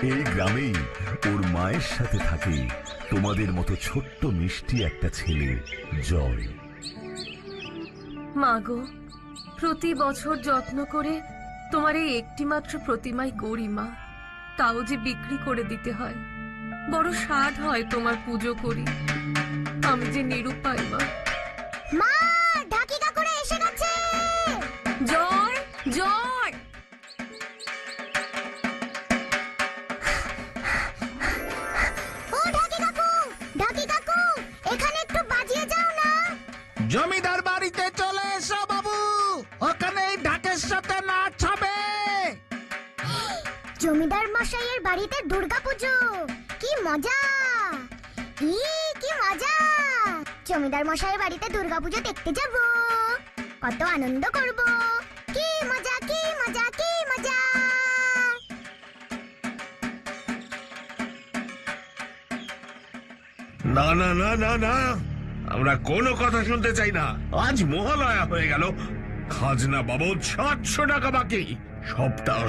এই গ্রামেই ওর মায়ের সাথে থাকে তোমাদের মতো ছোট্ট মিষ্টি একটা ছেলে জয়। মাগো, প্রতি বছর যত্ন করে তোমার এই একটি মাত্র প্রতিমাই গড়ি মা, তাও যে বিক্রি করে দিতে হয়। বড় স্বাদ হয় তোমার পুজো করি, আমি যে নিরুপায় মা। মা, ঢাকি কাকুরা এসে গেছে। জয় জয়, ও ঢাকি কাকু, ঢাকি কাকু, এখানে একটু বাজিয়ে যাও না। জমিদার বাড়িতে চলে এসো বাবু, ওখানে ঢাকের সাথে নাচ হবে। জমিদার মশাইয়ের বাড়িতে দুর্গাপুজো, কি মজা! কি মজা! জমিদার মশাইয়ের বাড়িতে দুর্গাপুজো দেখতে যাব, কত আনন্দ করব। কি মজা, কি মজা, কি মজা! না না না না না, আমরা কোনো কথা শুনতে চাই না। আজ মহালয়া হয়ে গেল, খাজনা বাবদ 700 টাকা বাকি,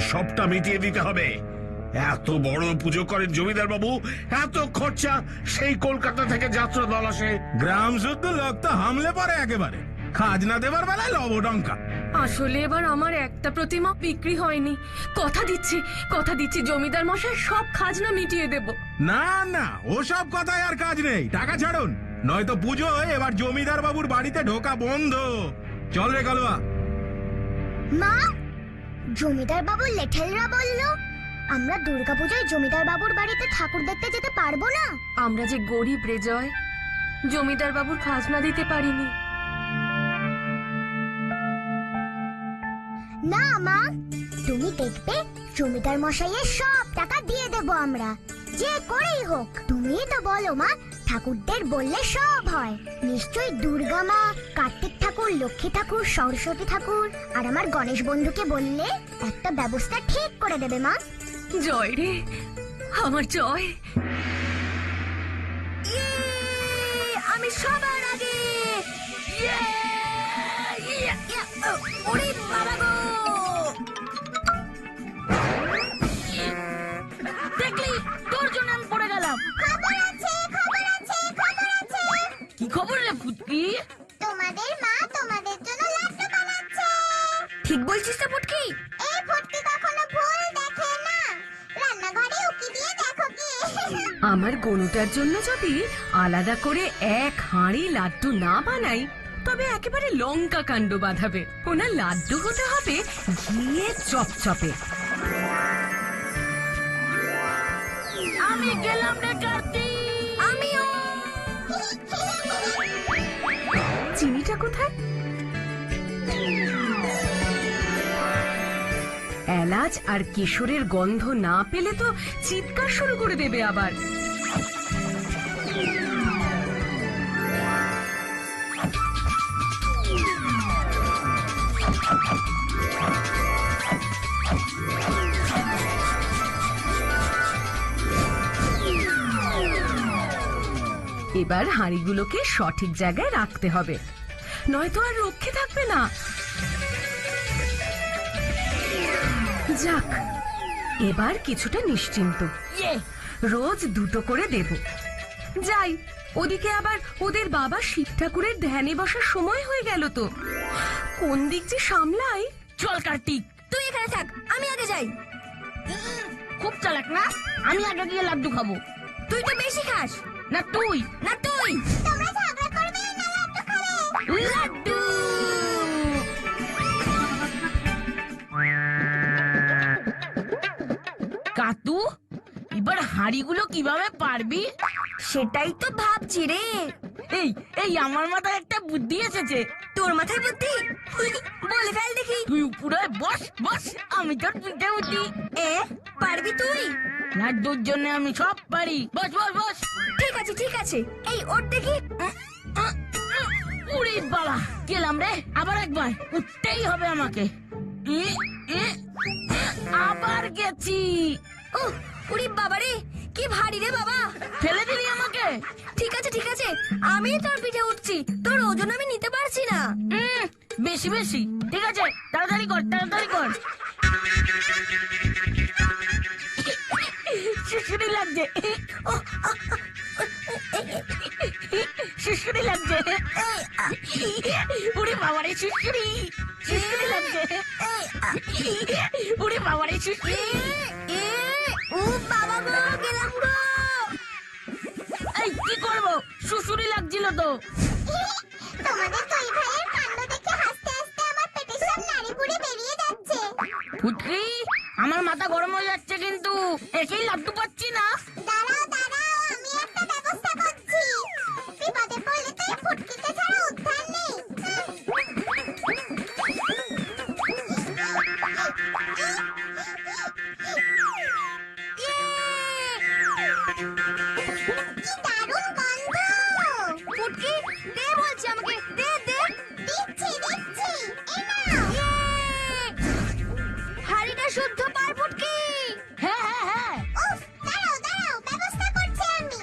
সবটা মিটিয়ে দিতে হবে। এত বড় পুজো করেন জমিদার বাবু, এত খরচা, সেই কলকাতা থেকে যাত্রা দল আসে। গ্রাম শুদ্ধ লোক তো হামলে পড়ে একেবারে, খাজনা দেবার বেলায় লবডঙ্কা। আসলে এবার আমার একটা প্রতিমা বিক্রি হয়নি। কথা দিচ্ছি জমিদার মশাই সব খাজনা মিটিয়ে দেব। না না, ওসব কথায় আর কাজ নেই, টাকা ছাড়ুন, নয়তো পুজো এবার জমিদার বাবুর বাড়িতে ঢোকা বন্ধ। চল রে কালুয়া। মা, জমিদার বাবুর লেঠেলরা বলল আমরা দুর্গাপূজায় জমিদার বাবুর বাড়িতে ঠাকুর দেখতে যেতে পারবো না। আমরা যে গরিব রে জয়, জমিদার বাবুর খাজনা দিতে পারিনি। না মা, তুমি দেখবে জমিদার মশাইয়ের সব টাকা দিয়ে দেব আমরা, যে করেই হোক। তুমিই তো বলো মা, ঠাকুরদের বললে সব হয়। নিশ্চয়ই দুর্গা মা, কার্তিক ঠাকুর, লক্ষ্মী ঠাকুর, সরস্বতী ঠাকুর আর আমার গণেশ বন্ধুকে বললে একটা ব্যবস্থা ঠিক করে দেবে মা। জয় রে আমার জয়, আমি সবার আগে। ওরে বাবা গো, দেখলি তোর জন্য আমি পড়ে গেলাম। খবর আছে, খবর আছে, খবর আছে। কি খবর রে ফুটকি? তোমাদের মা তোমাদের জন্য লাড্ডু বানাচ্ছে। ঠিক বলছিস তো ফুটকি? এই ফুটকি কখনো ভুল দেখে না, রান্নাঘরে উকি দিয়ে দেখো কি। আমার গনুটার জন্য যদি আলাদা করে এক হাঁড়ি লাড্ডু না বানাই, তবে একেবারে লঙ্কা কাণ্ড বাঁধাবে। ওনার লাড্ডু হতে হবে ঘিয়ে চপচপে। আমি গেলাম রে কার্তিক। আমিও। চিনিটা কোথায়? এলাচ আর কেশরের গন্ধ না পেলে তো চিৎকার শুরু করে দেবে আবার। এবার হাঁড়িগুলোকে সঠিক জায়গায় রাখতে হবে, নয়তো আর রক্ষে থাকবে না। যাক, এবার কিছুটা নিশ্চিন্ত। রোজ দুটো করে দেব। যাই, ওদিকে আবার ওদের বাবা শিব ঠাকুরের ধ্যানে বসার সময় হয়ে গেল তো। কোন দিক যে সামলাই। চল কার্তিক, তুই এখানে থাক, আমি আগে যাই। খুব চালাক না, আমি আগে গিয়ে লাড্ডু খাবো। তুই তো বেশি খাস। না তুই, না তুই। তোমরা ঝগড়া করবে না লাড্ডু খাবে। লাড্ডু। কাতু, এবার হাঁড়িগুলো কিভাবে পারবি? সেটাই তো ভাবছি রে। এই আমার মাথায় একটা বুদ্ধি এসেছে। তোর মাথায় বুদ্ধি? বলে ফেল দেখি। তুই উপরে বস বস, আমি তোর পিঠে উঠি। পারবি তুই? লাড্ডুর জন্য আমি সব পারি। বস বস বস। ঠিক আছে ঠিক আছে, এই ওর দেখি। উড়ি বাবা, গেলাম রে। আবার একবার উঠতেই হবে আমাকে। আবার গেছি। উড়ি বাবা রে, কি ভারী রে বাবা। ফেলে দিলি আমাকে। ঠিক আছে, আমি তোর পিঠে উঠছি, তোর ওজন আমি নিতে পারছি না। বেশি বেশি। ঠিক আছে, তাড়াতাড়ি কর, তাড়াতাড়ি কর। ওরে বাবারে সুশ্রী, সুশ্রী লাগছে। ওরে বাবারে সুশ্রী, ও বাবা গো, গেলাম গো। এই কি করবো, সুশ্রী লাগছিল তো। তোমাদের দুই ভাইয়ের কাণ্ড দেখে হাসতে হাসতে আমার পেটের সব নাড়ি ভুড়ি বেরিয়ে যাচ্ছে। ফুটকি, আমার মাথা গরম হয়ে যাচ্ছে কিন্তু একেই লাড্ডু পাচ্ছি না। দাঁড়াও দাঁড়াও, আমি একটা ব্যবস্থা করছি। বিপদে পড়লে তো এই ফুটকিকে ছাড়া উদ্ধার নেই। কি দারুণ গন্ধ! ফুটকি, দে বলছি আমাকে, দে দে। দিচ্ছি দিচ্ছি, এই নাও। হাড়িটা শুদ্ধ পার ফুটকি। হ্যাঁ হ্যাঁ হ্যাঁ, উফ, দাঁড়াও দাঁড়াও, ব্যবস্থা করছি আমি।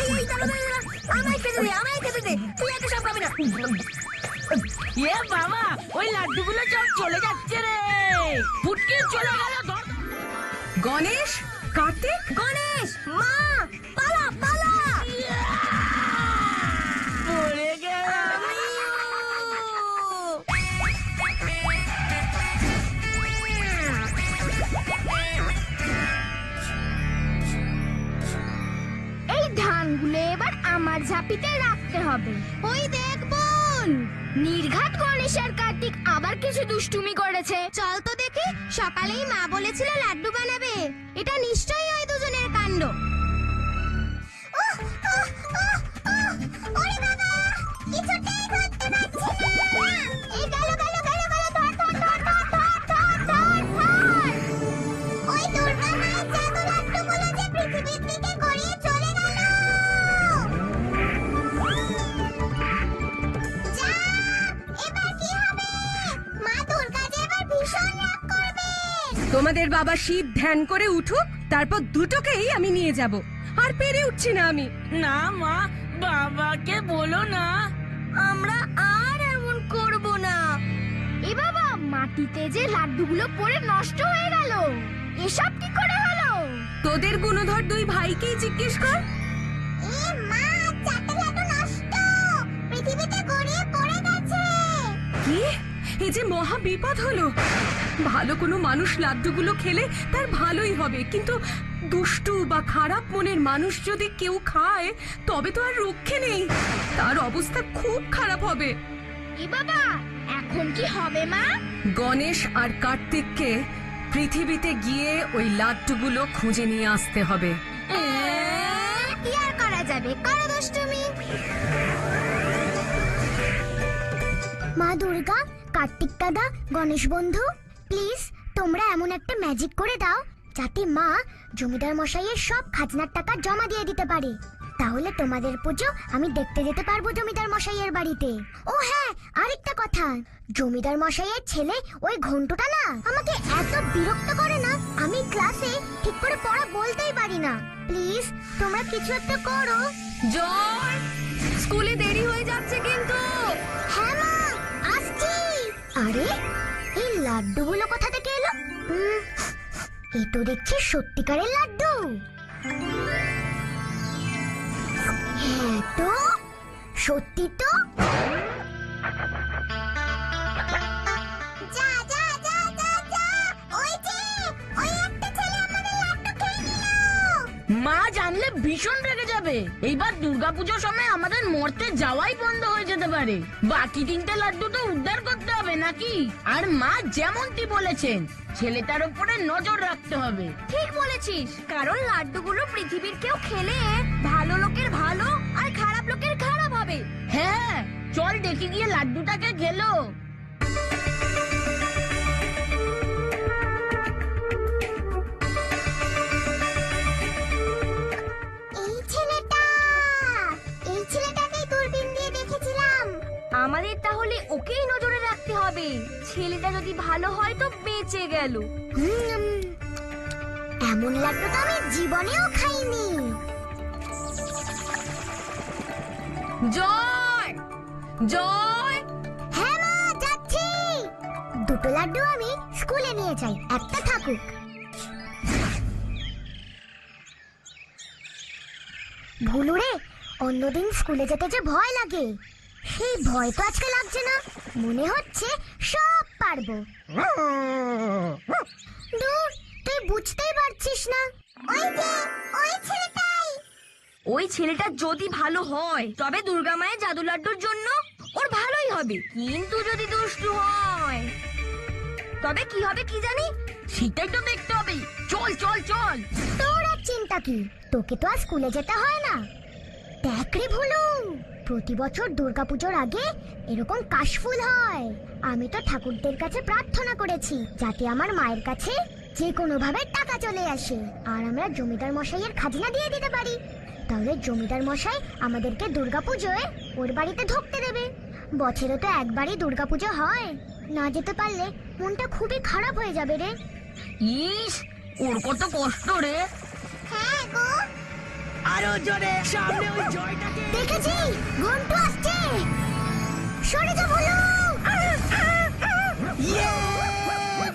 এই দাঁড়া দাঁড়া দাঁড়া, আমায় খেতে দে, আমায় খেতে দে, তুই এত সব খাবি না। এ বাবা, ওই লাড্ডুগুলো সব চলে যাচ্ছে রে। ফুটকি চলে গেল, ধর। গণেশ, কার্তিক, গণেশ, মা, পালা পালা। পড়ে গেলাম। এই ধানগুলো এবার আমার ঝাঁপিতে রাখতে হবে। ওই দেখ বোন, নির্ঘাত গণেশ আর কার্তিক আবার কিছু দুষ্টুমি করেছে। চল তো দেখি, সকালেই মা বলেছিল লাড্ডু বানাবে। এটা নিশ্চয়ই ওই দুজনের কাণ্ড। ওরে বাবা, কিছুতেই ধরতে পারছি না। এই গেল গেল গেল গেল, ধর ধর ধর ধর ধর ধর ধর ধর। ওই দুর্গা মায়ের জাদু লাড্ডুগুলো যে পৃথিবীর দিকে গড়িয়ে চলে গেল। যা, এবার কি হবে? মা দুর্গা যে এবার ভীষণ রাগ করবে। তোমাদের বাবা শিব ধ্যান করে উঠুক, তারপর দুটোকেই আমি নিয়ে যাব। আর পেরে উঠছি না আমি। না মা, বাবাকে বলো না। আমরা আর এমন করব না। এ বাবা, মাটিতে যে লাড্ডুগুলো পড়ে নষ্ট হয়ে গেল, এসব কি করে হলো? তোদের গুণধর দুই ভাইকেই জিজ্ঞেস কর। এ মা, চারটে লাড্ডু নষ্ট, পৃথিবীতে গড়িয়ে পড়ে গেছে। কি, এই যে মহা বিপদ হলো। ভালো কোনো মানুষ লাড্ডুগুলো খেলে তার ভালোই হবে, কিন্তু দুষ্টু বা খারাপ মনের মানুষ যদি কেউ খায় তবে তো আর রক্ষে নেই। তার অবস্থা খুব খারাপ হবে। এ বাবা, এখন কি হবে মা? গণেশ আর কার্তিককে পৃথিবীতে গিয়ে ওই লাড্ডুগুলো খুঁজে নিয়ে আসতে হবে। কি আর করা যাবে, করো দুষ্টুমি। মা দুর্গা, কার্তিক দাদা, গণেশ বন্ধু, প্লিজ তোমরা এমন একটা ম্যাজিক করে দাও যাতে মা জমিদার মশাইয়ের সব খাজনার টাকা জমা দিয়ে দিতে পারে। তাহলে তোমাদের পুজো আমি দেখতে যেতে পারবো জমিদার মশাইয়ের বাড়িতে। ও হ্যাঁ, আরেকটা কথা, জমিদার মশাইয়ের ছেলে ওই ঘন্টুটা না আমাকে এত বিরক্ত করে না, আমি ক্লাসে ঠিক করে পড়া বলতেই পারি না। প্লিজ তোমরা কিছু একটা করো। জয়, স্কুলে দেরি হয়ে যাচ্ছে কিন্তু। হ্যাঁ মা, আসছি। আরে, এই লাড্ডুগুলো কোথা থেকে এলো? এই তো দেখছি সত্যিকারের লাড্ডু। হ্যাঁ তো, সত্যি তো। যা যা যা যা যা, ওই যে ওই একটা ছেলে আমাদের লাড্ডু খেয়ে নিল। মা জানলে ভীষণ রেগে যাবে। এইবার দুর্গাপুজোর সময় আমাদের মরতে যাওয়াই বন্ধ হয়ে যেতে পারে। বাকি তিনটে লাড্ডু তো উদ্ধার করতে হবে নাকি? আর মা যেমনটি বলেছেন, ছেলেটার উপরে নজর রাখতে হবে। ঠিক বলেছিস, কারণ লাড্ডুগুলো পৃথিবীর কেউ খেলে ভালো লোকের ভালো আর খারাপ লোকের খারাপ হবে। হ্যাঁ, চল দেখে গিয়ে লাড্ডুটাকে গেলো। এই ছেলেটাকেই দূরবীন দিয়ে দেখেছিলাম। আমাদের তাহলে ওকেই নজরে রাখতে হবে। ছেলেটা যদি ভালো হয় তো বেঁচে গেল। এমন লাড্ডু তো আমি জীবনেও খাইনি। জয় জয় হ্যাঁ মা, যাচ্ছি। দুটো লাড্ডু আমি স্কুলে নিয়ে যাই, একটা থাকুক। ভুলু রে, অন্যদিন স্কুলে যেতে যে ভয় লাগে, সেই ভয় তো আজকে লাগছে না। মনে হচ্ছে সব পারবো। দূর, তুই বুঝতেই পারছিস না। ওই যে, ওই ছেলেটাই। ওই ছেলেটা যদি ভালো হয় তবে দুর্গা মায়ের জাদু লাড্ডুর জন্য ওর ভালোই হবে, কিন্তু যদি দুষ্টু হয় তবে কি হবে কি জানি। সেটাই তো দেখতে হবে। চল চল চল। তোর আর চিন্তা কি, তোকে তো আর স্কুলে যেতে হয় না। দেখ রে ভুলু, প্রতি বছর দুর্গাপুজোর আগে এরকম কাশফুল হয়। আমি তো ঠাকুরদের কাছে প্রার্থনা করেছি যাতে আমার মায়ের কাছে যে কোনো ভাবে টাকা চলে আসে, আর আমরা জমিদার মশাইয়ের খাজনা দিয়ে দিতে পারি। তাহলে জমিদার মশাই আমাদেরকে দুর্গাপুজোয় ওর বাড়িতে ঢুকতে দেবে। বছরে তো একবারই দুর্গাপুজো হয়, না যেতে পারলে মনটা খুবই খারাপ হয়ে যাবে রে। ইস, ওর কত কষ্ট রে। হ্যাঁ গো, আরো জোরে সামনে ওই জয়টাকে। দেখেছি, ঘন্টু আসছে। সরে যা ভুলু। ইয়ে,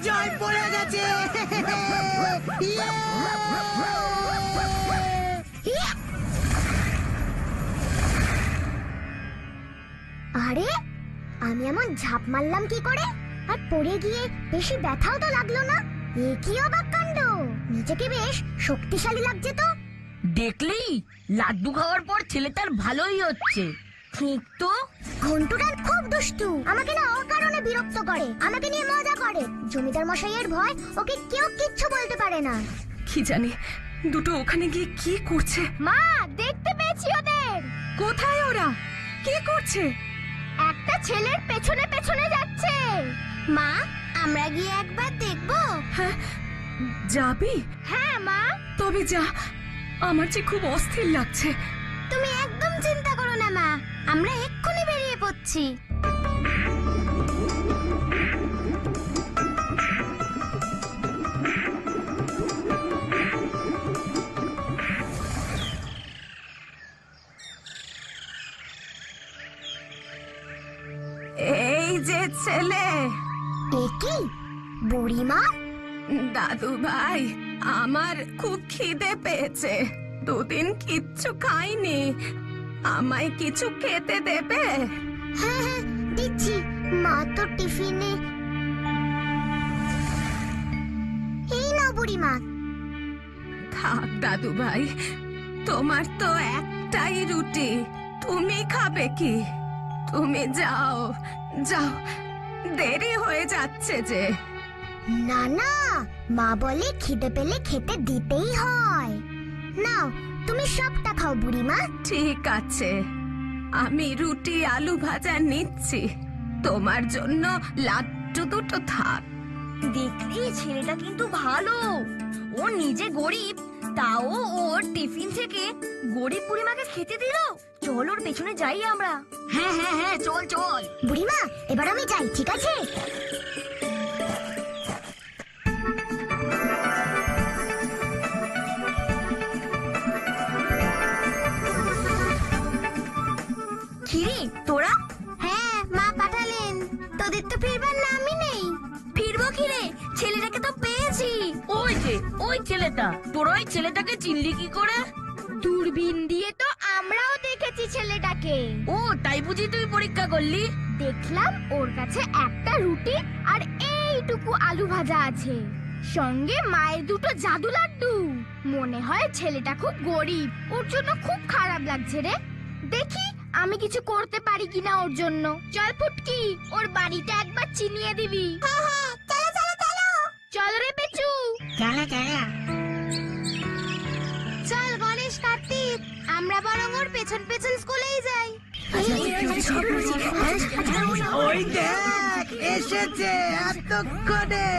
জয় পড়ে গেছে। ইয়ে। আরে, আমি এমন ঝাঁপ মারলাম কি করে, আর পড়ে গিয়ে বেশি ব্যথাও তো লাগলো না। এ কি অবাক কাণ্ড, নিজেকে বেশ শক্তিশালী লাগছে তো। দেখলি, লাড্ডু খাওয়ার পর ছেলেটার ভালোই হচ্ছে। ঠিক তো। ঘন্টুটার খুব দুষ্টু, আমাকে না অকারণে বিরক্ত করে, আমাকে নিয়ে মজা করে। জমিদার মশাইয়ের ভয় ওকে কেউ কিচ্ছু বলতে পারে না। কি জানি দুটো ওখানে গিয়ে কি করছে। মা, দেখতে পেয়েছি ওদের। কোথায় ওরা, কি করছে? একটা ছেলের পেছনে পেছনে যাচ্ছে। মা, আমরা গিয়ে একবার দেখবো? হ্যাঁ, যাবি? হ্যাঁ মা। তবে যা, আমার যে খুব অস্থির লাগছে। তুমি একদম চিন্তা করো না মা, আমরা এক্ষুনি বেরিয়ে পড়ছি। এই যে ছেলে। এ কি, বুড়িমা? দাদু ভাই, আমার খুব খিদে পেয়েছে, দুদিন কিচ্ছু খাইনি, আমায় কিছু খেতে দেবে? হ্যাঁ হ্যাঁ, দিচ্ছি। মা তো টিফিনে। এই নাও বুড়িমা। থাক দাদু ভাই, তোমার তো একটাই রুটি, তুমি খাবে কি? তুমি যাও যাও, দেরি হয়ে যাচ্ছে যে। না না, মা বলে খিদে পেলে খেতে দিতেই হয়। নাও, তুমি সবটা খাও বুড়িমা। ঠিক আছে, আমি রুটি আলু ভাজা নিচ্ছি, তোমার জন্য লাড্ডু দুটো থাক। দেখলি, ছেলেটা কিন্তু ভালো। ও নিজে গরিব, তাও ওর টিফিন থেকে গরিব বুড়িমাকে খেতে দিল। চল ওর পেছনে যাই আমরা। হ্যাঁ হ্যাঁ হ্যাঁ, চল চল। বুড়িমা, এবার আমি যাই, ঠিক আছে? কিরে তোরা? হ্যাঁ, মা পাঠালেন। তোদের তো ফিরবার নামই নেই। ফিরবো কিরে, ছেলেটাকে তো পেয়েছি। ওই যে ওই ছেলেটা। তোর ওই ছেলেটাকে চিনলি কি করে? দূরবীন দিয়ে তো আমরাও দেখেছি ছেলেটাকে। ও, তাই বুঝি তুই পরীক্ষা করলি? দেখলাম ওর কাছে একটা রুটি আর এইটুকু আলু ভাজা আছে, সঙ্গে মায়ের দুটো জাদু লাড্ডু। মনে হয় ছেলেটা খুব গরিব, ওর জন্য খুব খারাপ লাগছে রে। দেখি আমি কিছু করতে পারি কিনা ওর জন্য। চল ফুটকি, ওর বাড়িটা একবার চিনিয়ে দিবি। হ্যাঁ হ্যাঁ, চলো চলো চলো। চল রে পেচু। চল গণেশ, কার্তিক, আমরা বরং ওর পেছন পেছন স্কুলেই যাই। ওই দেখ, এসেছে এতক্ষণে।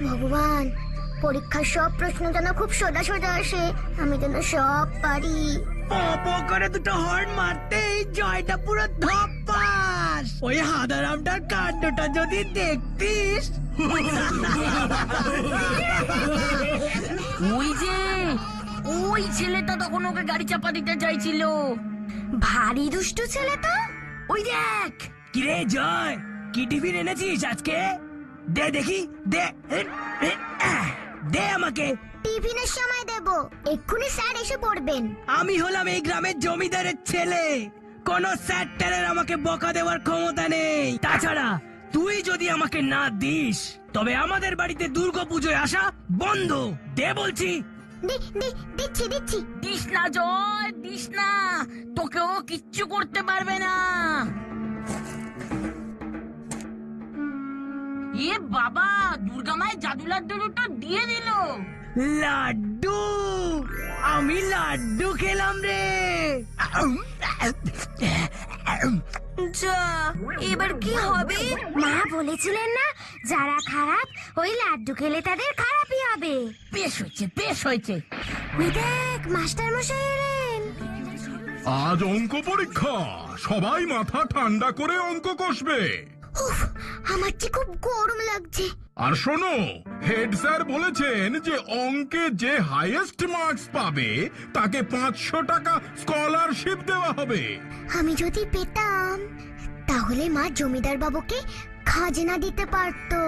ভগবান, পরীক্ষার সব প্রশ্ন যেন খুব সোজা সোজা আসে, আমি যেন সব পারি। পো করে দুটো হর্ন মারতেই জয়টা পুরো ধপাস। ওই হাদারামটার কাণ্ডটা যদি দেখতিস। ওই যে ওই ছেলেটা তখন ওকে গাড়ি চাপা দিতে চাইছিল। ভারী দুষ্টু ছেলে তো। ওই দেখ। কিরে জয়, কি টিফিন এনেছিস আজকে? দে দেখি, দে দে আমাকে। টিফিনের সময় দেব, এক্ষুনি স্যার এসে পড়বেন। আমি হলাম এই গ্রামের জমিদারের ছেলে, কোন স্যার আমাকে বকা দেওয়ার ক্ষমতা নেই। তাছাড়া তুই যদি আমাকে না দিস তবে আমাদের বাড়িতে দুর্গাপুজোয় আসা বন্ধ। দে বলছি। দিচ্ছি দিচ্ছি। দিস না জয়, দিস না, তোকেও কিচ্ছু করতে পারবে না। এ বাবা, দুর্গা মায়ের জাদু লাড্ডু দুটো দিয়ে দিল। লাড্ডু, আমি লাড্ডু খেলাম রে। যা, এবার কি হবে? মা বলেছিলেন না, যারা খারাপ ওই লাড্ডু খেলে তাদের খারাপই হবে। বেশ হয়েছে, বেশ হয়েছে। ওই দেখ, মাস্টার মশাই এলেন। আজ অঙ্ক পরীক্ষা, সবাই মাথা ঠান্ডা করে অঙ্ক কষবে। উফ, আমার যে খুব গরম লাগছে। আর শোনো, হেড স্যার বলেছেন যে অঙ্কে যে হাইয়েস্ট মার্কস পাবে তাকে 500 টাকা স্কলারশিপ দেওয়া হবে। আমি যদি পেতাম তাহলে মা জমিদার বাবুকে খাজনা দিতে পারতো।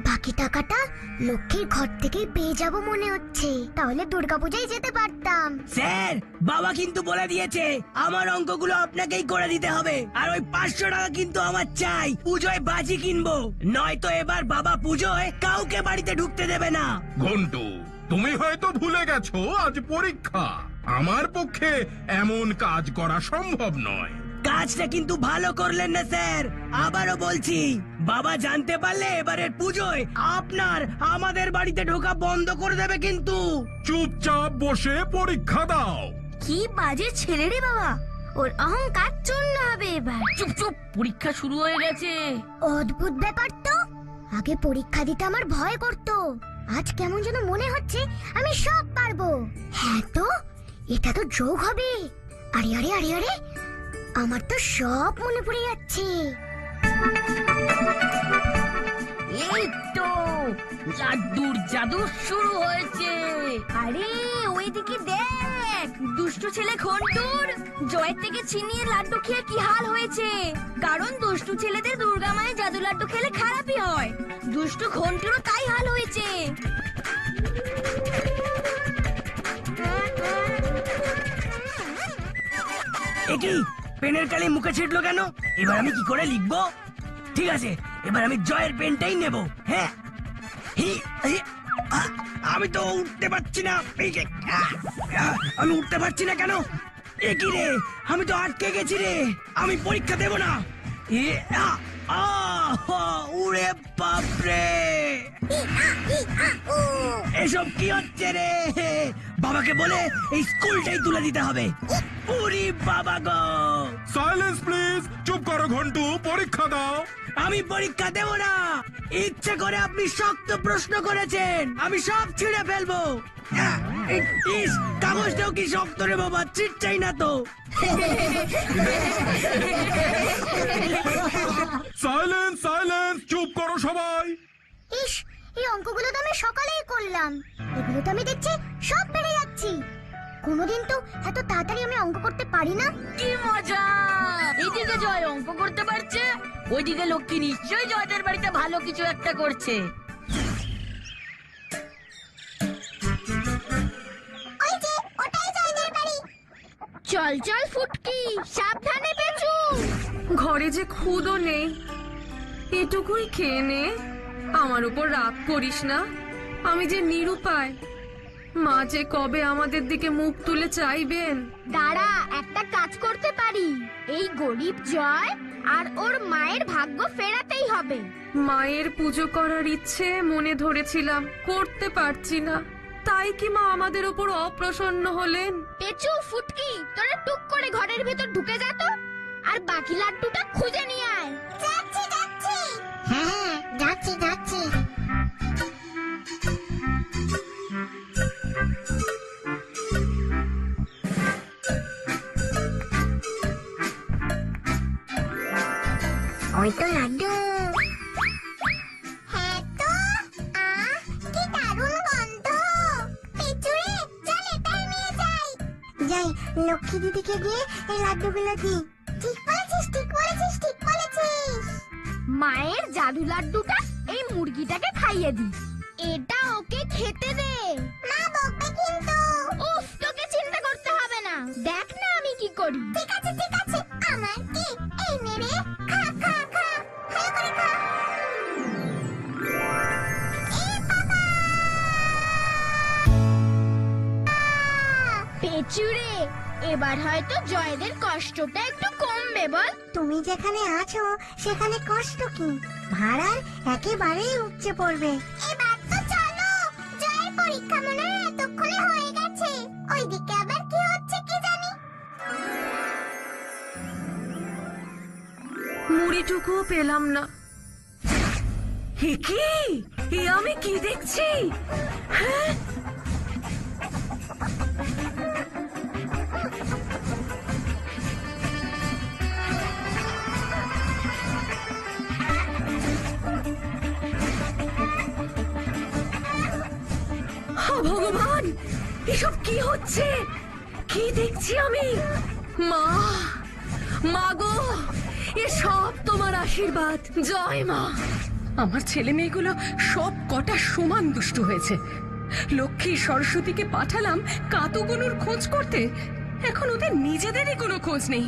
বাকি টাকাটা লক্ষ্মীর ঘর থেকেই পেয়ে যাব মনে হচ্ছে, তাহলে দুর্গাপূজায় যেতে পারতাম। স্যার, বাবা কিন্তু বলে দিয়েছে আমার অঙ্কগুলো আপনাকেই করে দিতে হবে। আর ওই 500 টাকা কিন্তু আমার চাই, পুজোয় বাজি কিনবো। নয়তো এবার বাবা পুজোয় কাউকে বাড়িতে ঢুকতে দেবে না। ঘন্টু, তুমি হয়তো ভুলে গেছো আজ পরীক্ষা। আমার পক্ষে এমন কাজ করা সম্ভব নয়। কাজটা কিন্তু ভালো করলেন না স্যার, আবারও বলছি, বাবা জানতে পারলে এবারের পুজোয় আপনার আমাদের বাড়িতে ঢোকা বন্ধ করে দেবে কিন্তু। চুপচাপ বসে পরীক্ষা দাও। কি বাজে ছেলে রে বাবা, ওর অহংকার চূর্ণ হবে এবার। চুপ চুপ, পরীক্ষা শুরু হয়ে গেছে। অদ্ভুত ব্যাপার তো, আগে পরীক্ষা দিতে আমার ভয় করতো, আজ কেমন যেন মনে হচ্ছে আমি সব পারবো। হ্যাঁ তো, এটা তো যোগ হবে। আরে আরে আরে আরে, আমার তো সব মনে পড়ে যাচ্ছে। এই তো লাড্ডুর জাদু শুরু হয়েছে। আরে ওইদিকে দেখ, দুষ্টু ছেলে ঘন্টুর জয়ের থেকে ছিনিয়ে লাড্ডু খেয়ে কি হাল হয়েছে। কারণ দুষ্টু ছেলেদের দুর্গা মায়ের জাদু লাড্ডু খেলে খারাপই হয়। দুষ্টু ঘন্টুরও তাই হাল হয়েছে। একই পেনের কালি মুখে ছিটলো কেন? এবার আমি কি করে লিখবো? ঠিক আছে, এবার আমি জয়ের পেনটাই নেব। হ্যাঁ, আমি তো উঠতে পারছি না। আমি উঠতে পারছি না কেন? একই রে, আমি তো আটকে গেছি রে, আমি পরীক্ষা দেব না। উড়ে বাপরে, এসব কি হচ্ছে রে? বাবাকে বলে এই স্কুলটাই তুলে দিতে হবে। উরি বাবা গো! সাইলেন্স প্লিজ, চুপ করো ঘন্টু, পরীক্ষা দাও। আমি পরীক্ষা দেব না। ইচ্ছে করে আপনি শক্ত প্রশ্ন করেছেন, আমি সব ছিঁড়ে ফেলবো। ইস, কাগজটাও কি শক্ত রে বাবা, চিটচাই না তো। সাইলেন্স সাইলেন্স, চুপ করো সবাই। ইস, এই অঙ্কগুলো তো আমি সকালেই করলাম, এগুলো তো আমি দেখছি সব পেরে যাচ্ছি। কোনোদিন তো এত তাড়াতাড়ি আমি অঙ্ক করতে পারি না। কি মজা! এইদিকে জয় অঙ্ক করতে পারছে, ওইদিকে লক্ষ্মী নিশ্চয়ই জয়দের বাড়িতে ভালো কিছু একটা করছে। ওই যে, ওটাই জয়দের বাড়ি। চল চল ফুটকি, সাবধানে পেছু। ঘরে যে খুদও নেই, এটুকুই খেয়ে নে। আমার উপর রাগ করিস না, আমি যে নিরুপায়। মা যে কবে আমাদের দিকে মুখ তুলে চাইবেন। দাঁড়া, একটা কাজ করতে পারি। এই গরিব জয় আর ওর মায়ের ভাগ্য ফেরাতেই হবে। মায়ের পুজো করার ইচ্ছে মনে ধরেছিলাম, করতে পারছি না। তাই কি মা আমাদের উপর অপ্রসন্ন হলেন? পেছু ফুটকি, তোরা টুক করে ঘরের ভেতর ঢুকে যা তো, আর বাকি লাড্ডুটা খুঁজে নিয়ে আয়। যাচ্ছি যাচ্ছি। হ্যাঁ, যাচ্ছি যাচ্ছি। ওই তো লাড্ডু। হ্যাঁ তো, কি দারুণ গন্ধ। পেছুরে, চল এটা যাই লক্ষ্মী দিদিকে গিয়ে এই লাড্ডুগুলো দিই। ঠিক বলেছিস, ঠিক বলেছিস, ঠিক বলেছিস। মায়ের জাদু লাড্ডুটা এই মুরগিটাকে খাইয়ে দি। এটা ওকে খেতে দে। মা বকবে কিন্তু। উফ, তোকে চিন্তা করতে হবে না, দেখ না আমি কি করি। ঠিক আছে, ঠিক আছে। আমার কি এই নেড়ে খা খা খা, ভালো করে খা। পেচুরে, এবার হয়তো জয়দের কষ্টটা একটু কমবে বল। তুমি যেখানে আছো সেখানে কষ্ট কি? ভাড়ার একেবারেই উপচে পড়বে। এবার তো চলো, জয়ের পরীক্ষা মনে হয় এতক্ষণে হয়ে গেছে। ওইদিকে আবার কি হচ্ছে কি জানি। মুড়িটুকুও পেলাম না। হে কি, এ আমি কি দেখছি? হ্যাঁ, ভগবান, এসব কি হচ্ছে? কি দেখছি আমি? মা, মা গো, এসব তোমার আশীর্বাদ। জয় মা। আমার ছেলে মেয়েগুলো সব কটা সমান দুষ্ট হয়েছে। লক্ষ্মী সরস্বতীকে পাঠালাম কাতুগুলোর খোঁজ করতে, এখন ওদের নিজেদেরই কোনো খোঁজ নেই।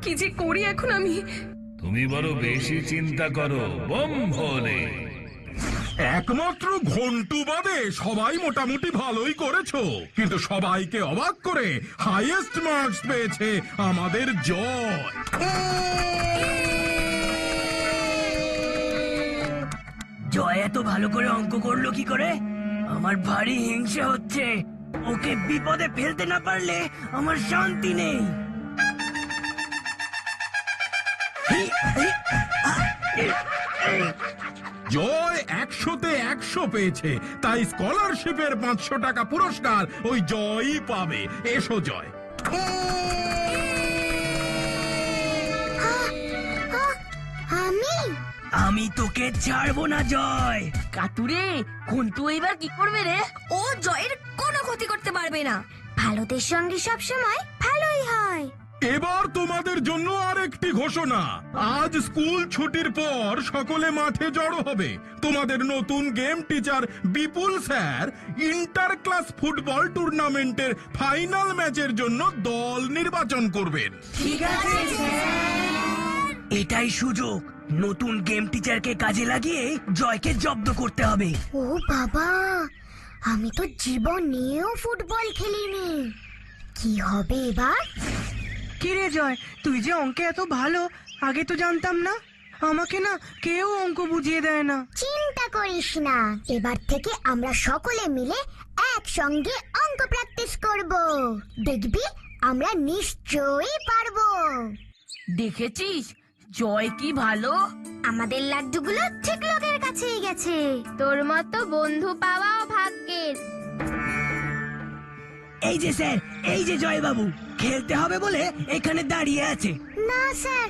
কি যে করি এখন আমি? তুমি বড় বেশি চিন্তা করো বম ভোলে। একমাত্র ঘন্টু বাদে সবাই মোটামুটি ভালোই করেছো, কিন্তু সবাইকে অবাক করে হাইয়েস্ট মার্কস পেয়েছে আমাদের জয়। জয় এত ভালো করে অঙ্ক করলো কি করে? আমার ভারী হিংসে হচ্ছে। ওকে বিপদে ফেলতে না পারলে আমার শান্তি নেই। জয় 100-তে 100 পেয়েছে, তাই স্কলারশিপের 500 টাকা পুরস্কার ওই জয়ই পাবে। এসো জয়। আমি তোকে ছাড়বো না জয়। কাতুরে, ঘন্টু এবার কি করবে রে? ও জয়ের কোনো ক্ষতি করতে পারবে না। ভালোদের সঙ্গে সব সময় ভালোই হয়। এবার তোমাদের জন্য আরেকটি ঘোষণা। আজ স্কুল ছুটির পর সকলে মাঠে জড়ো হবে। তোমাদের নতুন গেম টিচার বিপুল স্যার ইন্টার ক্লাস ফুটবল টুর্নামেন্টের ফাইনাল ম্যাচের জন্য দল নির্বাচন করবেন। ঠিক আছে এটাই সুযোগ। নতুন গেম টিচারকে কাজে লাগিয়ে জয়কে জব্দ করতে হবে। ও বাবা, আমি তো জীবনেও ফুটবল খেলিনি। কি হবে এবার? কি রে জয়, তুই যে অঙ্কে এত ভালো, আগে তো জানতাম না। আমাকে না কেউ অঙ্ক বুঝিয়ে দেয় না। চিন্তা করিস না, এবার থেকে আমরা সকলে মিলে একসঙ্গে অঙ্ক প্র্যাকটিস করব। দেখবি আমরা নিশ্চয়ই পারবো। দেখেছিস জয় কি ভালো? আমাদের লাড্ডুগুলো ঠিক লোকের কাছেই গেছে। তোর মতো বন্ধু পাওয়াও ভাগ্যের। এই যে স্যার, এই যে জয় বাবু খেলতে হবে বলে এখানে দাঁড়িয়ে আছে। না স্যার,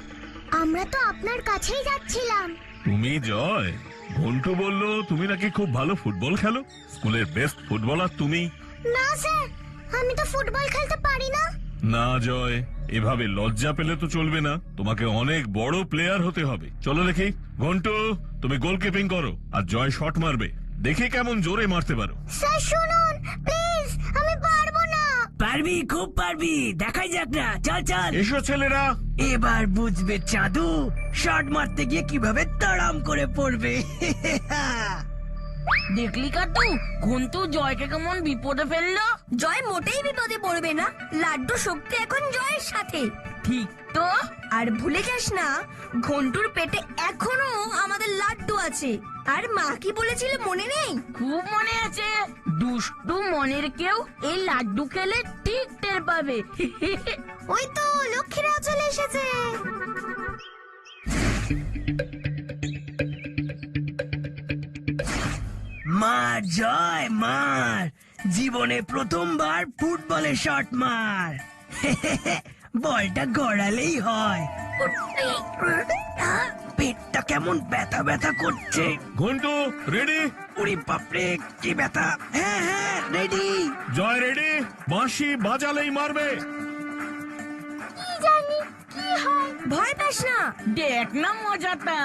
আমরা তো আপনার কাছেই যাচ্ছিলাম। তুমি জয়? ঘন্টু বললো তুমি নাকি খুব ভালো ফুটবল খেলো, স্কুলের বেস্ট ফুটবলার তুমি। না স্যার, আমি তো ফুটবল খেলতে পারি না। না জয়, এভাবে লজ্জা পেলে তো চলবে না, তোমাকে অনেক বড় প্লেয়ার হতে হবে। চলো দেখি। ঘন্টু, তুমি গোলকিপিং করো আর জয় শট মারবে, দেখি কেমন জোরে মারতে পারো। স্যার শুনুন প্লিজ, আমি পারবো না। পারবি, খুব পারবি, দেখাই যাক না। চল চল। এসো ছেলেরা। এবার বুঝবে চাঁদু শট মারতে গিয়ে কিভাবে তাড়াম করে পড়বে। দেখলি কাতু, ঘন্টু জয়কে কেমন বিপদে ফেললো। জয় মোটেই বিপদে পড়বে না। লাড্ডু শক্তি এখন জয়ের সাথে। ঠিক তো। আর ভুলে যাস না, ঘন্টুর পেটে এখনো আমাদের লাড্ডু আছে। আর মা কি বলেছিল মনে নেই? খুব মনে আছে। দুষ্টু মনের কেউ এই লাড্ডু খেলে ঠিক টের পাবে। ওই তো লক্ষ্মীরাও চলে এসেছে। মার জয় মার, জীবনে প্রথমবার ফুটবলে শট মার। বলটা গড়ালেই হয়। পেটটা কেমন ব্যথা ব্যথা করছে। ঘন্টু রেডি? উড়ি বাপরে কি ব্যথা। হ্যাঁ হ্যাঁ রেডি। জয় রেডি, বাঁশি বাজালেই মারবে। ভয় পাস না। দেখ না মজাটা।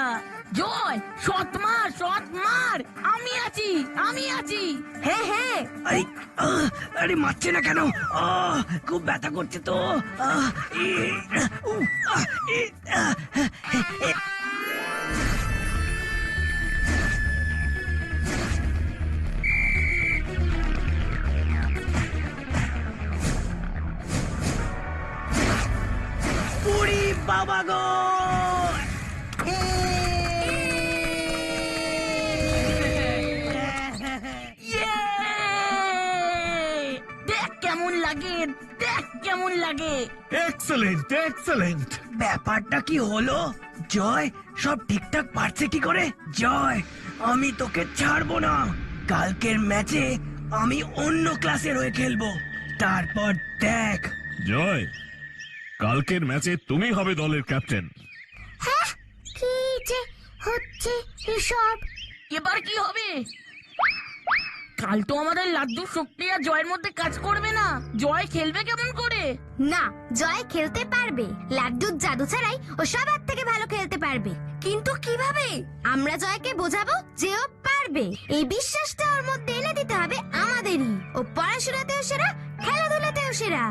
জয়, শট মার, আমি আছি। হ্যাঁ হ্যাঁ আরে আরে মারছে না কেন? খুব ব্যথা করছে তো। উড়ি বাবা গো। দেখ কেমন লাগে। Excellent excellent. ব্যাপারটা কি হলো? জয় সব ঠিকঠাক পারছে কি করে? জয়, আমি তোকে ছাড়বো না। কালকের ম্যাচে আমি অন্য ক্লাসের হয়ে খেলবো, তারপর দেখ। জয়, কালকের ম্যাচে তুমি হবে দলের ক্যাপ্টেন। কি যে হচ্ছে এসব? এবার কি হবে? কাল তো আমাদের লাড্ডু শক্তি আর জয়ের মধ্যে কাজ করবে না। জয় খেলবে কেমন করে? না, জয় খেলতে পারবে। লাড্ডুর জাদু ছাড়াই ও সবার থেকে ভালো খেলতে পারবে। কিন্তু কিভাবে? আমরা জয়কে বোঝাবো যে ও পারবে। এই বিশ্বাসটা ওর মধ্যে এনে দিতে হবে আমাদেরই। ও পড়াশোনাতেও সেরা, খেলাধুলাতেও সেরা।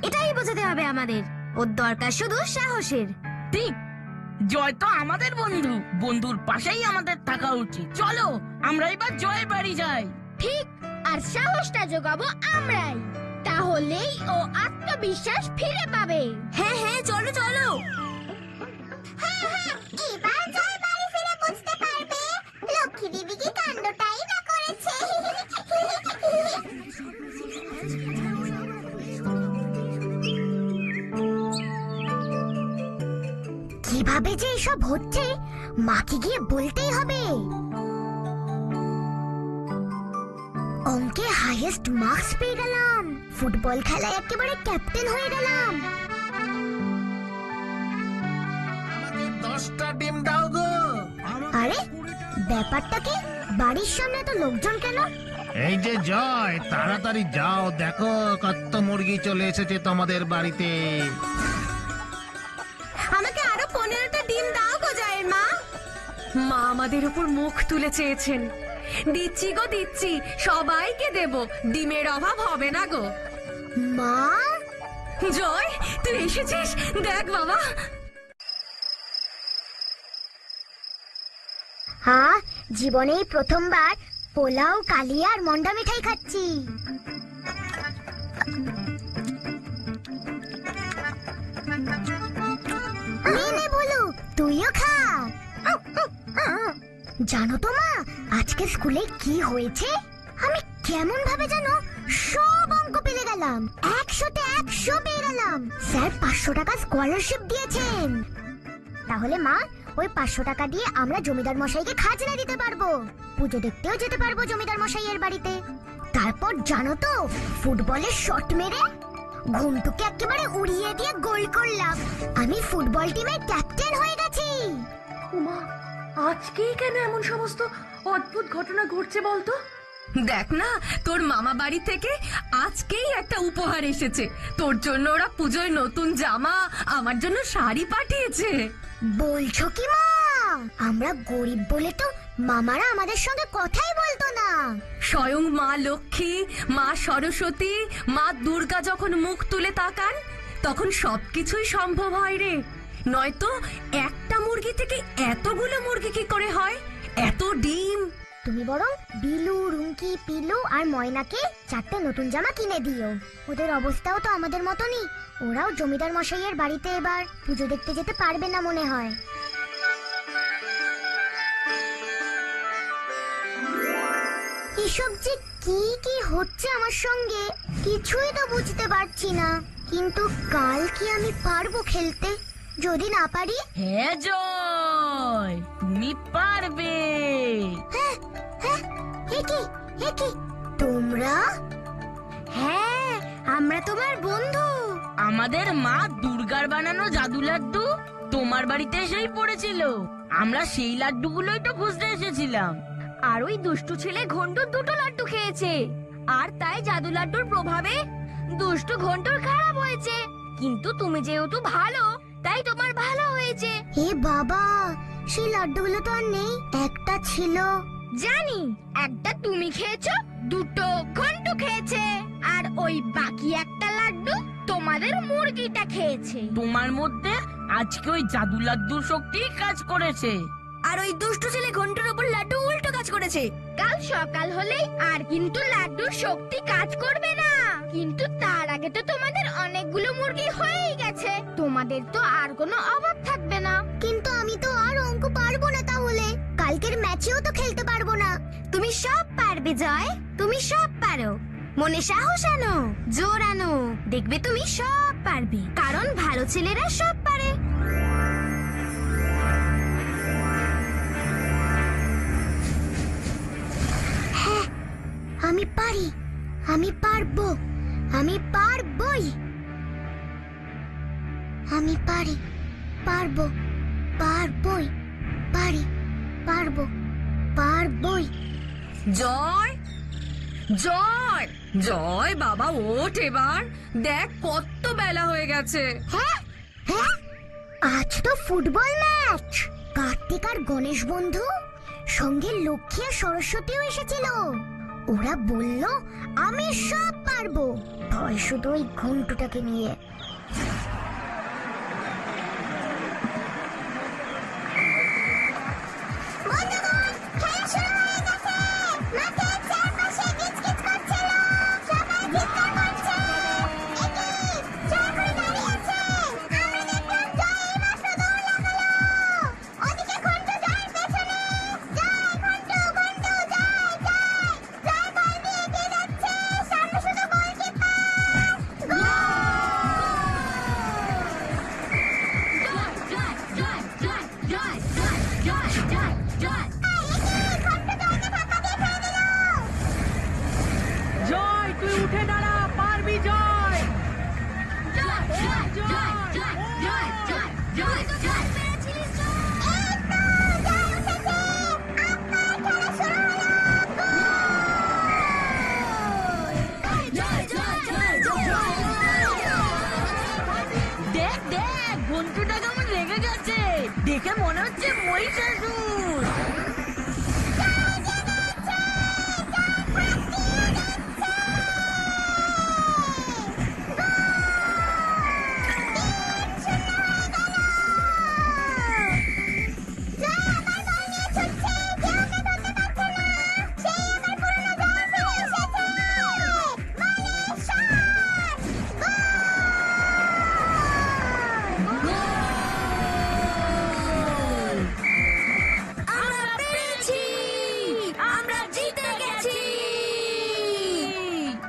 এটাই বোঝাতে হবে আমাদের। ওর দরকার শুধু সাহসের। ঠিক, জয় তো আমাদের বন্ধু। বন্ধুর পাশেই আমাদের থাকা উচিত। চলো আমরা এবার জয়ের বাড়ি যাই। ঠিক, আর সাহসটা জোগাবো আমরাই। তাহলেই ও আত্মবিশ্বাস ফিরে পাবে। হ্যাঁ হ্যাঁ চলো চলো। এবার জয় বাড়ি ফিরে বুঝতে পারবে লক্ষ্মী দেবী কি কাণ্ডটাই না করেছে। কিভাবে যে এসব হচ্ছে মাকে গিয়ে বলতেই হবে। অঙ্কে হাইয়েস্ট মার্কস পেয়ে গেলাম, ফুটবল খেলায় একেবারে ক্যাপ্টেন হয়ে গেলাম। 10টা ডিম দাও গো। আরে ব্যাপারটা কি? বাড়ির সামনে তো লোকজন কেন? এই যে জয়, তাড়াতাড়ি যাও, দেখো কত মুরগি চলে এসেছে তোমাদের বাড়িতে। আমাকে আরো 15টা ডিম দাও গো জয়ের মা। মা আমাদের উপর মুখ তুলে চেয়েছেন। দিচ্ছি গো দিচ্ছি, সবাইকে দেব। ডিমের অভাব হবে না গো। মা, জয় তুই এসেছিস, দেখ বাবা। হ্যাঁ, জীবনেই প্রথমবার পোলাও, কালিয়া আর মন্ডা মিঠাই খাচ্ছি। নে বলু, তুইও খা। জানো তো মা, আজকে স্কুলে কি হয়েছে? আমি কেমন ভাবে জানো সব অঙ্ক পেয়ে গেলাম। 100তে 100 পেয়ে গেলাম। স্যার 500 টাকা স্কলারশিপ দিয়েছেন। তাহলে মা, ওই 500 টাকা দিয়ে আমরা জমিদার মশাইকে খাজনা দিতে পারবো। পুজো দেখতেও যেতে পারবো জমিদার মশাইয়ের বাড়িতে। তারপর জানো তো, ফুটবলের শট মেরে ঘুমটুকে একেবারে উড়িয়ে দিয়ে গোল করলাম। আমি ফুটবল টিমের ক্যাপ্টেন হয়ে গেছি। উমা, আজকেই কেন এমন সমস্ত অদ্ভুত ঘটনা ঘটছে বলতো? দেখ না, তোর মামা বাড়ি থেকে আজকেই একটা উপহার এসেছে। তোর জন্য ওরা পুজোয় নতুন জামা, আমার জন্য শাড়ি পাঠিয়েছে। বলছো কি মা? আমরা গরিব বলে তো মামারা আমাদের সঙ্গে কথাই বলতো না। স্বয়ং মা লক্ষ্মী, মা সরস্বতী, মা দুর্গা যখন মুখ তুলে তাকান, তখন সবকিছুই সম্ভব হয় রে। নয়তো একটা মুরগি থেকে এতগুলো মুরগি কি করে হয়? এত ডিম। তুমি বরং বিলু, রুমকি, পিলু আর ময়নাকে 4টে নতুন জামা কিনে দিও। ওদের অবস্থাও তো আমাদের মতনই। ওরাও জমিদার মশাইয়ের বাড়িতে এবার পুজো দেখতে যেতে পারবে না মনে হয়। এসব যে কি কি হচ্ছে আমার সঙ্গে কিছুই তো বুঝতে পারছি না। কিন্তু কাল কি আমি পারবো খেলতে? যদি না পারি? হ্যাঁ জয়, তুমি পারবে। হ্যাঁ হ্যাঁ, এ কি তোমরা? হ্যাঁ, আমরা তোমার বন্ধু। আমাদের মা দুর্গার বানানো জাদু লাড্ডু তোমার বাড়িতে এসেই পড়েছিল। আমরা সেই লাড্ডুগুলোই তো খুঁজতে এসেছিলাম। আর ওই দুষ্টু ছেলে ঘন্টুর দুটো লাড্ডু খেয়েছে, আর তাই জাদু লাড্ডুর প্রভাবে দুষ্টু ঘন্টুর খারাপ হয়েছে। কিন্তু তুমি যেহেতু ভালো, তাই তোমার ভালো হয়েছে। এ বাবা, সেই লাড্ডুগুলো তো আর নেই, একটা ছিল। জানি, একটা তুমি খেয়েছো, দুটো ঘন্টু খেয়েছে, আর ওই বাকি একটা লাড্ডু তোমাদের মুরগিটা খেয়েছে। তোমার মধ্যে আজকে ওই জাদু লাড্ডুর শক্তি কাজ করেছে। আর ওই দুষ্টু ছেলে ঘন্টুর উপর লাড্ডু উল্টো কাজ করেছে। কাল সকাল হলেই আর কিন্তু লাড্ডুর শক্তি কাজ করবে না। কিন্তু তার আগে তো তোমাদের অনেকগুলো মুরগি হয়েই গেছে, তোমাদের তো আর কোনো অভাব থাকবে না। কিন্তু আমি তো আর অঙ্ক পারবো না, তাহলে কালকের ম্যাচেও তো খেলতে পারবো না। তুমি সব পারবে জয়, তুমি সব পারো। মনে সাহস আনো, জোর আনো, দেখবে তুমি সব পারবে, কারণ ভালো ছেলেরা সব পারে। হ্যাঁ, আমি পারি, আমি পারবো, আমি পারবই, আমি পারি, পারবো, পারবই, পারি, পারবো, পারবই। জয়, জয়, জয় বাবা, ওঠ এবার, দেখ কত বেলা হয়ে গেছে। হ্যাঁ হ্যাঁ, আজ তো ফুটবল ম্যাচ। কার্তিক আর গণেশ বন্ধু সঙ্গে লক্ষ্মী আর সরস্বতীও এসেছিল। ওরা বলল আমি সব পারবো, ভয় শুধু ওই ঘন্টুটাকে নিয়ে। জয়, তুই উঠে দাঁড়া, পারবি জয়। দেখ দেখ, ঘন্টুটা কেমন রেগে গেছে, দেখে মনে হচ্ছে মহিষাসুর।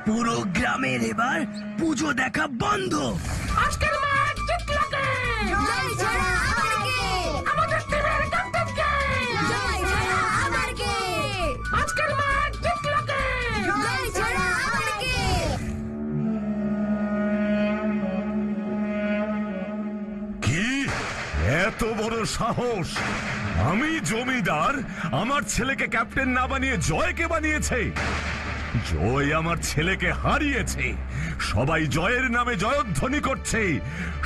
পুরো গ্রামের এবার পুজো দেখা বন্ধ। আজকের ম্যাচ জিতলো কে? জয় ছাড়া আবার কে? আমাদের টিমের ক্যাপ্টেন কে? জয় ছাড়া আবার কে? আজকের ম্যাচ জিতলো কে? জয় ছাড়া আবার কে? কি এত বড় সাহস! আমি জমিদার, আমার ছেলেকে ক্যাপ্টেন না বানিয়ে জয়কে বানিয়েছে। জয় আমার ছেলেকে হারিয়েছে, সবাই জয়ের নামে জয়ধ্বনি করছে।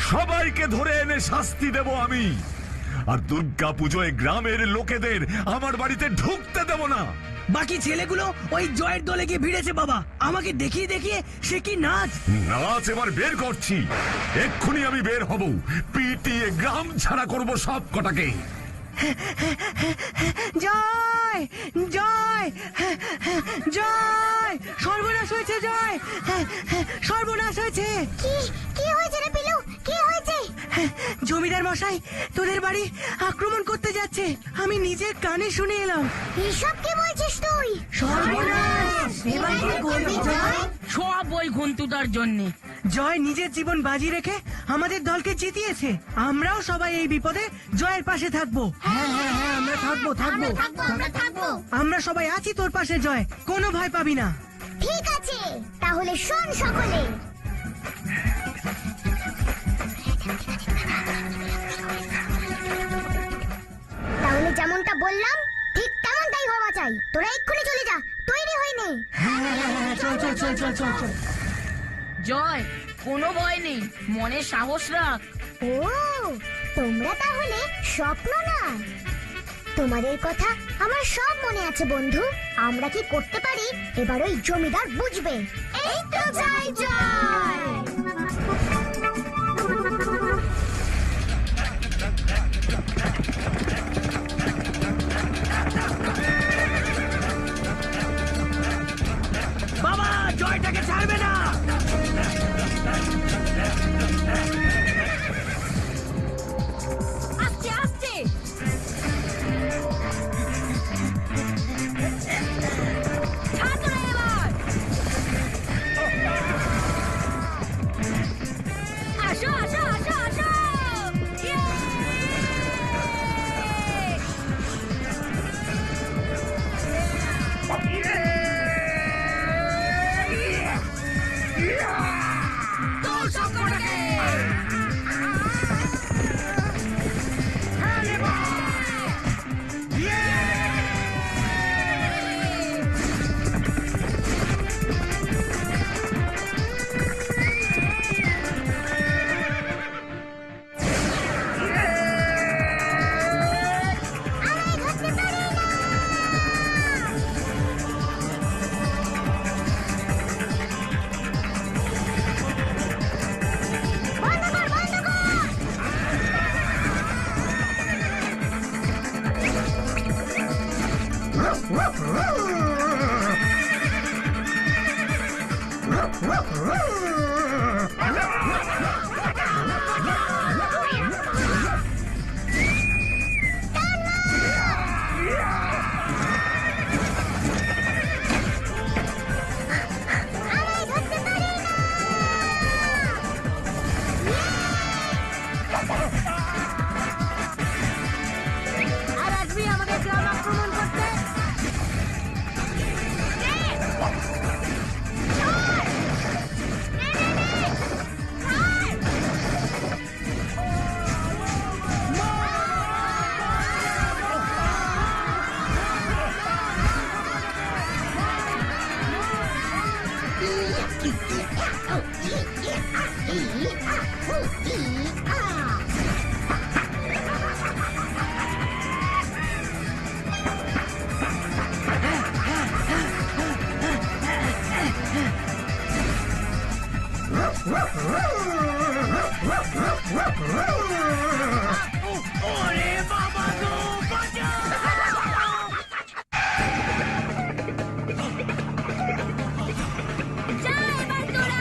সবাইকে ধরে এনে শাস্তি দেব আমি। আর দুর্গা পুজোয় গ্রামের লোকেদের আমার বাড়িতে ঢুকতে দেব না। বাকি ছেলেগুলো ওই জয়ের দলে গিয়ে ভিড়েছে বাবা, আমাকে দেখিয়ে দেখিয়ে সে কি নাচ। নাচ এবার বের করছি, এক্ষুনি আমি বের হব, পিটিয়ে গ্রাম ছাড়া করব সব কটাকে। জয় জয় জয়, সর্বনাশ হয়েছে জয়, সর্বনাশ হয়েছে। কি কি হয়েছে রে পিলু, কি হয়েছে? জমিদার মশাই তোদের বাড়ি আক্রমণ করতে যাচ্ছে, আমি নিজের কানে শুনে এলাম। এসব কি বলছিস তুই? সর্বনাশ! এবার কি করবি জয়? সব ওই ঘন্টুটার জন্যে। জয় নিজের জীবন বাজি রেখে আমাদের দলকে জিতিয়েছে, আমরাও সবাই এই বিপদে জয়ের পাশে থাকবো। হ্যাঁ হ্যাঁ হ্যাঁ, আমরা থাকবো থাকবো, আমরা থাকবো। আমরা সবাই আছি তোর পাশে জয়, কোনো ভয় পাবি না। ঠিক আছে, তাহলে শোন সকলে। তাহলে যেমনটা বললাম ঠিক তেমনটাই হওয়া চাই। তোরা এক্ষুনি চলে যা, তৈরি হই নে। চল চল চল চল চল চল। জয়, কোনো ভয় নেই, মনে সাহস রাখ। ও, তোমরা তাহলে স্বপ্ন না? তোমাদের কথা আমার সব মনে আছে বন্ধু। আমরা কি করতে পারি এবার ওই জমিদার বুঝবে। এই তো জয় জয়। বাবা জয়টাকে ছাড়বে না। আস্তে আস্তে। ছাড় তোরা এবার। আসো আসো আসো আসো। ইয়ে! তোর সবকটাকে। আর আসবি আমাদের গ্রাম আক্রমণ করতে? ওরে বাবা গো, বাঁচাও! যা এবার তোরা।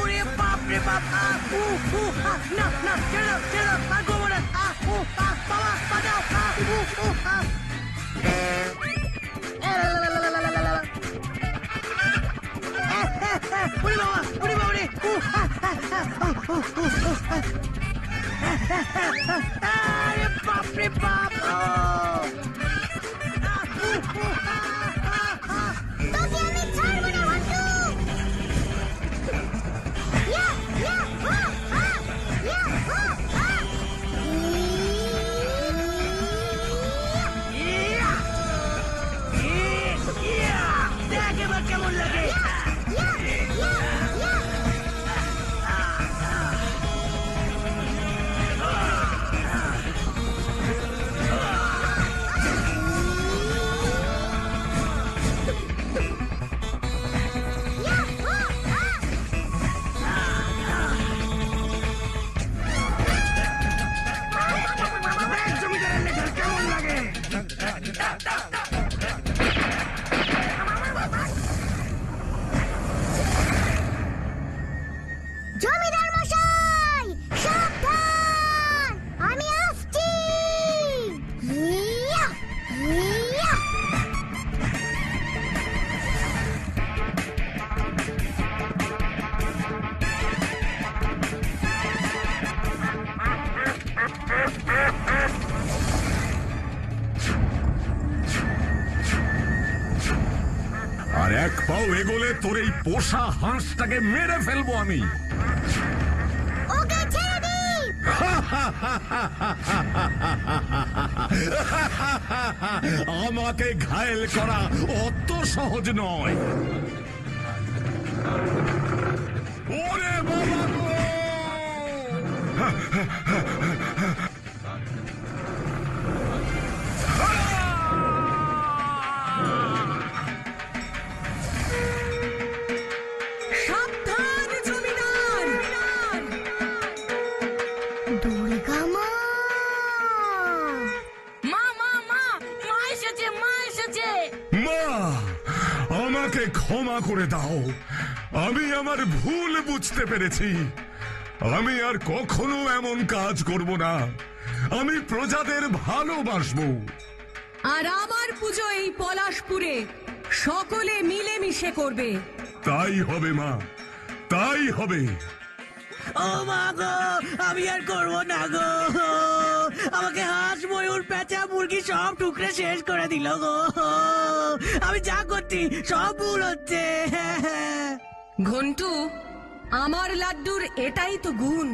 ওরে বাপ রে বাপ। না না, ছেড়ে দাও ছেড়ে দাও, আর ঘুমো না। বাবা বাঁচাও। উড়ি বাবা, উড়ি বাবা রে। আরে বাপ রে বাপ। তোকে আমি ছাড়বো না বন্ধু। ইয়া ইয়া হো হা ইয়া হো হা। ইয়া এগোলে তোর এই পোষা হাঁসটাকে মেরে ফেলবো আমি। ওকে ছেড়ে দিন। আমাকে ঘায়েল করা অত সহজ নয়। ওরে বাবা গো! সাবধান জমিদার! দুর্গা মা। মা মা মা মা এসেছে, মা এসেছে। মা, আমাকে ক্ষমা করে দাও। আমি আমার ভুল বুঝতে পেরেছি। আমি আর কখনো এমন কাজ করব না। আমি প্রজাদের ভালোবাসবো। আর আমার পুজো এই পলাশপুরে সকলে মিলেমিশে করবে। তাই হবে মা, তাই হবে। ও মা গো, আমি আর করবো না গো। আমাকে হাঁস, ময়ূর, পেঁচা, মুরগি সব টুকরে শেষ করে দিল গো। আমি যা করছি সব ভুল হচ্ছে। ঘন্টু, আমার লাড্ডুর এটাই তো গুণ।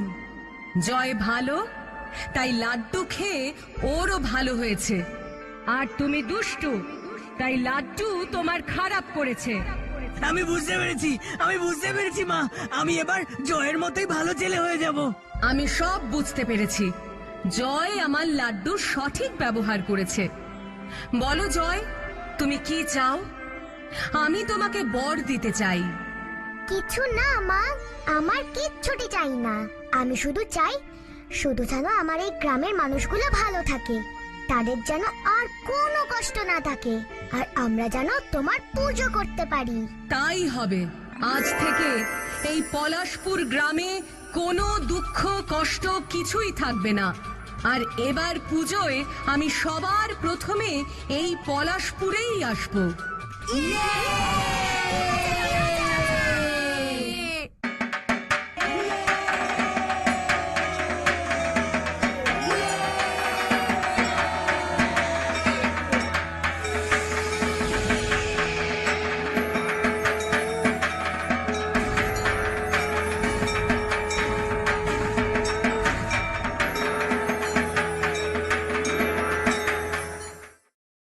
জয় ভালো, তাই লাড্ডু খেয়ে ওরও ভালো হয়েছে। আর তুমি দুষ্টু, তাই লাড্ডু তোমার খারাপ করেছে। আমি বুঝতে পেরেছি মা। আমি এবার জয়ের মতোই ভালো ছেলে হয়ে যাব। আমি সব বুঝতে পেরেছি। জয় আমার লাড্ডুর সঠিক ব্যবহার করেছে। বলো জয়, তুমি কি চাও? আমি তোমাকে বর দিতে চাই। কিছু না মা, আমার কিচ্ছুটি চাই না। আমি শুধু চাই যেন আমার এই গ্রামের মানুষগুলো ভালো থাকে, তাদের যেন আর কোনো কষ্ট না থাকে, আর আমরা যেন তোমার পুজো করতে পারি। তাই হবে। আজ থেকে এই পলাশপুর গ্রামে কোনো দুঃখ কষ্ট কিছুই থাকবে না। আর এবার পুজোয় আমি সবার প্রথমে এই পলাশপুরেই আসবো।